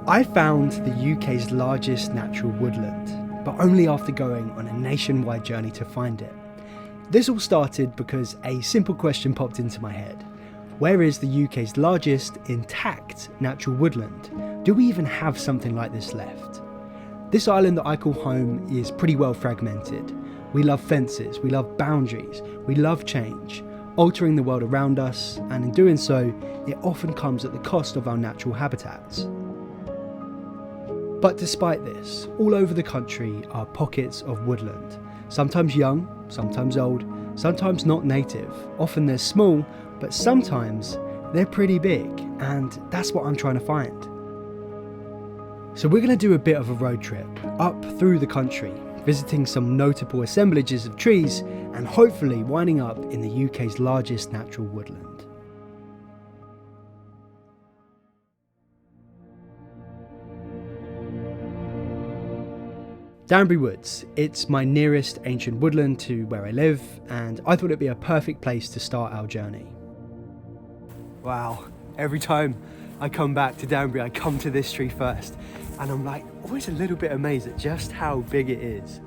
I found the UK's largest natural woodland, but only after going on a nationwide journey to find it. This all started because a simple question popped into my head. Where is the UK's largest intact natural woodland? Do we even have something like this left? This island that I call home is pretty well fragmented. We love fences, we love boundaries, we love change, altering the world around us, and in doing so, it often comes at the cost of our natural habitats. But despite this, all over the country are pockets of woodland, sometimes young, sometimes old, sometimes not native. Often they're small, but sometimes they're pretty big, and that's what I'm trying to find. So we're going to do a bit of a road trip up through the country, visiting some notable assemblages of trees and hopefully winding up in the UK's largest natural woodland. Danry Woods, it's my nearest ancient woodland to where I live, and I thought it'd be a perfect place to start our journey. Wow, every time I come back to Danbury, I come to this tree first, and I'm like always a little bit amazed at just how big it is.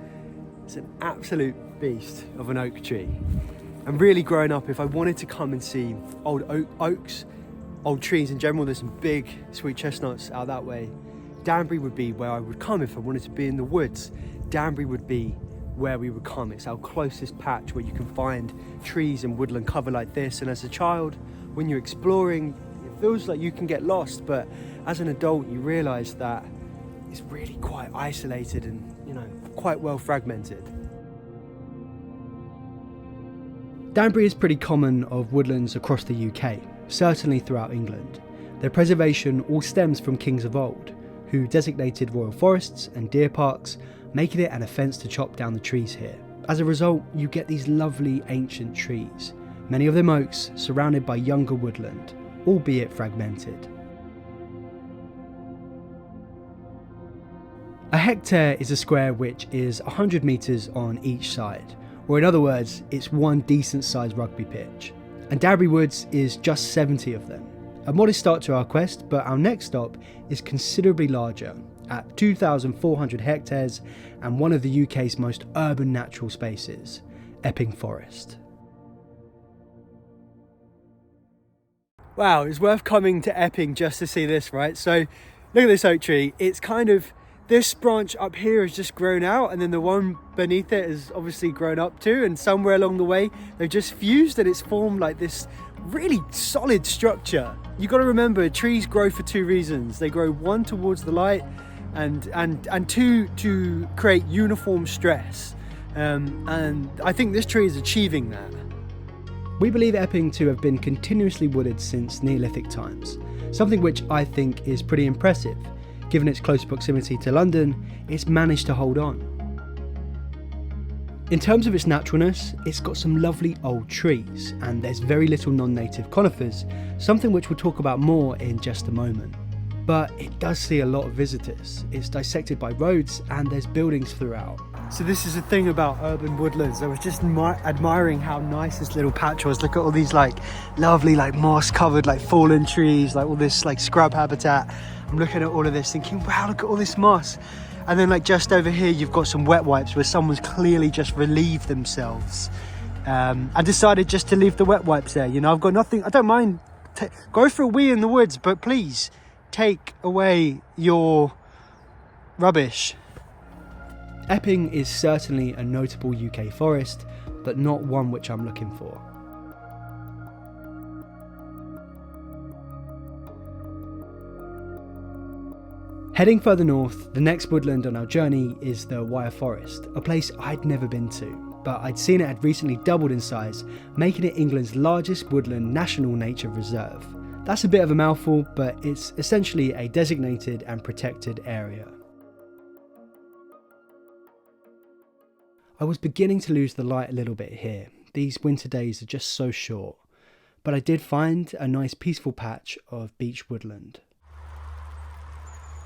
It's an absolute beast of an oak tree. And really growing up, if I wanted to come and see old oaks, old trees in general, there's some big sweet chestnuts out that way. Danbury would be where I would come if I wanted to be in the woods. Danbury would be where we would come. It's our closest patch where you can find trees and woodland cover like this. And as a child, when you're exploring, it feels like you can get lost. But as an adult, you realise that it's really quite isolated and, quite well fragmented. Danbury is pretty common of woodlands across the UK, certainly throughout England. Their preservation all stems from kings of old, who designated royal forests and deer parks, making it an offence to chop down the trees here. As a result, you get these lovely ancient trees, many of them oaks, surrounded by younger woodland, albeit fragmented. A hectare is a square which is 100 metres on each side, or in other words, it's one decent sized rugby pitch. And Danry Woods is just 70 of them. A modest start to our quest, but our next stop is considerably larger, at 2,400 hectares and one of the UK's most urban natural spaces, Epping Forest. Wow, it's worth coming to Epping just to see this, right? So look at this oak tree. It's this branch up here has just grown out, and then the one beneath it has obviously grown up too, and somewhere along the way they've just fused and it's formed like this really solid structure. You got to remember, trees grow for two reasons. They grow, one, towards the light, and two, to create uniform stress. And I think this tree is achieving that. We believe Epping to have been continuously wooded since Neolithic times, something which I think is pretty impressive. Given its close proximity to London, it's managed to hold on. In terms of its naturalness, it's got some lovely old trees, and there's very little non-native conifers, something which we'll talk about more in just a moment. But it does see a lot of visitors. It's dissected by roads and there's buildings throughout. So this is the thing about urban woodlands. I was just admiring how nice this little patch was. Look at all these lovely moss covered fallen trees, all this scrub habitat. I'm looking at all of this thinking, wow, look at all this moss. And then just over here, you've got some wet wipes where someone's clearly just relieved themselves and decided just to leave the wet wipes there. I've got nothing, I don't mind, go for a wee in the woods, but please take away your rubbish. Epping is certainly a notable UK forest, but not one which I'm looking for. Heading further north, the next woodland on our journey is the Galloway Forest, a place I'd never been to, but I'd seen it had recently doubled in size, making it England's largest woodland national nature reserve. That's a bit of a mouthful, but it's essentially a designated and protected area. I was beginning to lose the light a little bit here. These winter days are just so short, but I did find a nice peaceful patch of beech woodland.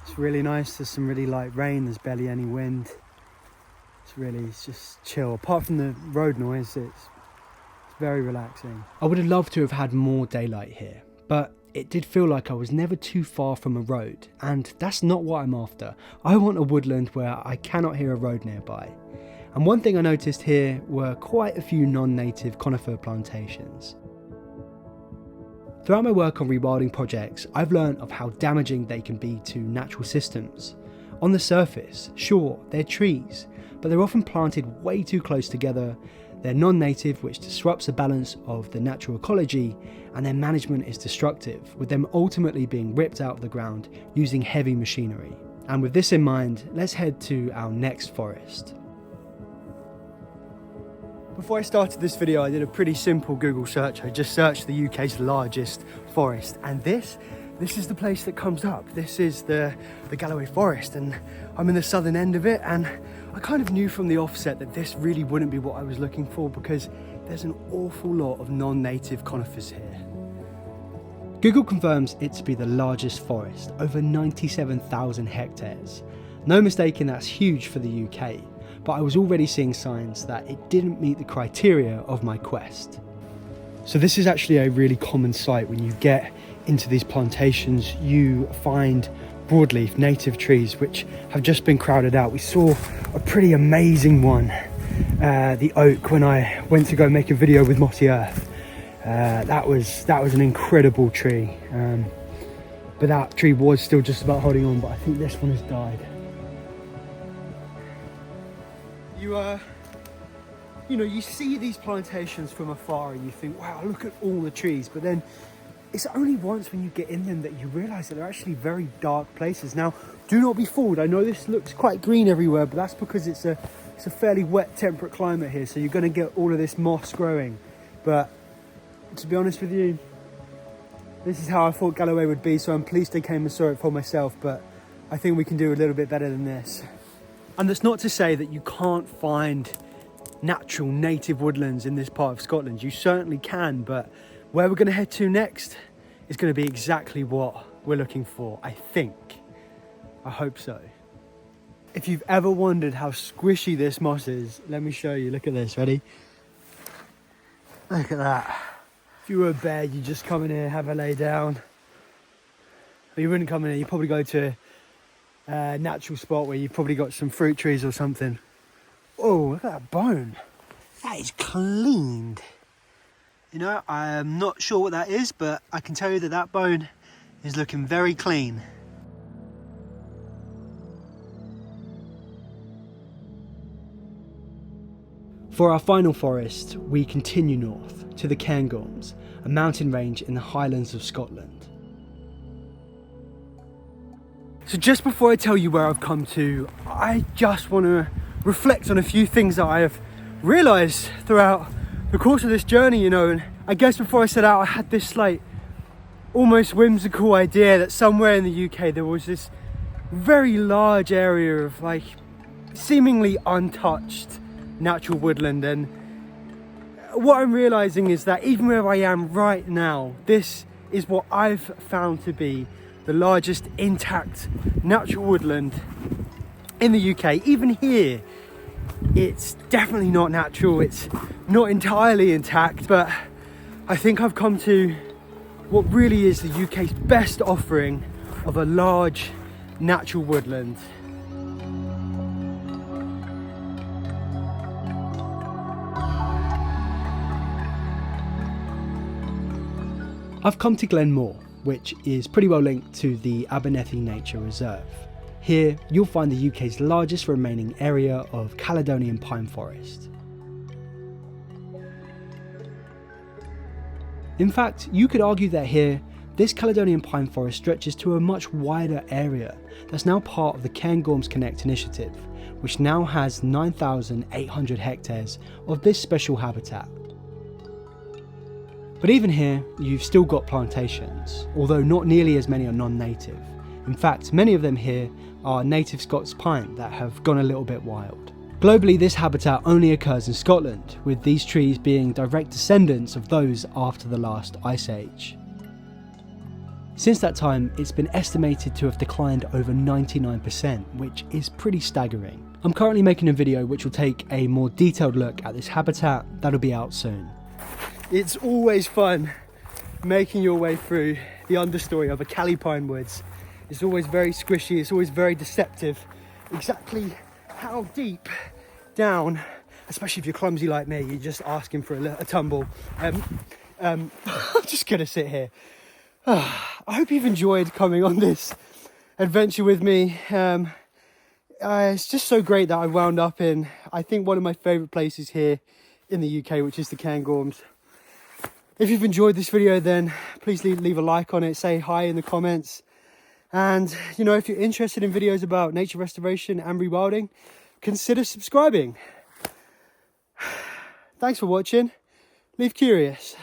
It's really nice. There's some really light rain, there's barely any wind. It's just chill. Apart from the road noise, it's very relaxing. I would have loved to have had more daylight here, but it did feel like I was never too far from a road, and that's not what I'm after. I want a woodland where I cannot hear a road nearby. And one thing I noticed here were quite a few non-native conifer plantations. Throughout my work on rewilding projects, I've learned of how damaging they can be to natural systems. On the surface, sure, they're trees, but they're often planted way too close together. They're non-native, which disrupts the balance of the natural ecology, and their management is destructive, with them ultimately being ripped out of the ground using heavy machinery. And with this in mind, let's head to our next forest. Before I started this video, I did a pretty simple Google search. I just searched the UK's largest forest, and this is the place that comes up. This is the Galloway Forest, and I'm in the southern end of it, and I kind of knew from the offset that this really wouldn't be what I was looking for because there's an awful lot of non-native conifers here. Google confirms it to be the largest forest, over 97,000 hectares. No mistaking, that's huge for the UK, but I was already seeing signs that it didn't meet the criteria of my quest. So this is actually a really common sight. When you get into these plantations, you find broadleaf native trees which have just been crowded out. We saw a pretty amazing one, the oak, when I went to go make a video with Mossy Earth. That was an incredible tree, but that tree was still just about holding on, but I think this one has died. You see these plantations from afar and you think, wow, look at all the trees, but then it's only once when you get in them that you realise that they're actually very dark places. Now, do not be fooled. I know this looks quite green everywhere, but that's because it's a fairly wet, temperate climate here, so you're going to get all of this moss growing. But to be honest with you, this is how I thought Galloway would be, so I'm pleased I came and saw it for myself, but I think we can do a little bit better than this. And that's not to say that you can't find natural native woodlands in this part of Scotland. You certainly can, but where we're going to head to next is going to be exactly what we're looking for, I think. I hope so. If you've ever wondered how squishy this moss is, let me show you. Look at this, ready? Look at that. If you were a bear, you'd just come in here, have a lay down. But you wouldn't come in here, you'd probably go to a natural spot where you've probably got some fruit trees or something. Oh, look at that bone. That is cleaned. You know, I'm not sure what that is, but I can tell you that that bone is looking very clean. For our final forest, we continue north to the Cairngorms, a mountain range in the Highlands of Scotland. So just before I tell you where I've come to, I just want to reflect on a few things that I have realised throughout the course of this journey, and I guess before I set out I had this almost whimsical idea that somewhere in the UK there was this very large area of seemingly untouched natural woodland, and what I'm realising is that even where I am right now, this is what I've found to be the largest intact natural woodland in the UK. Even here, it's definitely not natural, it's not entirely intact, but I think I've come to what really is the UK's best offering of a large natural woodland. I've come to Glenmore, which is pretty well linked to the Abernethy Nature Reserve. Here, you'll find the UK's largest remaining area of Caledonian pine forest. In fact, you could argue that here, this Caledonian pine forest stretches to a much wider area that's now part of the Cairngorms Connect initiative, which now has 9,800 hectares of this special habitat. But even here, you've still got plantations, although not nearly as many are non-native. In fact, many of them here are native Scots pine that have gone a little bit wild. Globally, this habitat only occurs in Scotland, with these trees being direct descendants of those after the last ice age. Since that time, it's been estimated to have declined over 99%, which is pretty staggering. I'm currently making a video which will take a more detailed look at this habitat that'll be out soon. It's always fun making your way through the understory of a Cali pine woods is always very squishy, it's always very deceptive. Exactly how deep down, especially if you're clumsy like me, you're just asking for a tumble. I'm just gonna sit here. I hope you've enjoyed coming on this adventure with me. It's just so great that I wound up in, I think, one of my favourite places here in the UK, which is the Cairngorms. If you've enjoyed this video, then please leave a like on it, say hi in the comments. And, you know, if you're interested in videos about nature restoration and rewilding, consider subscribing. Thanks for watching. Live curious.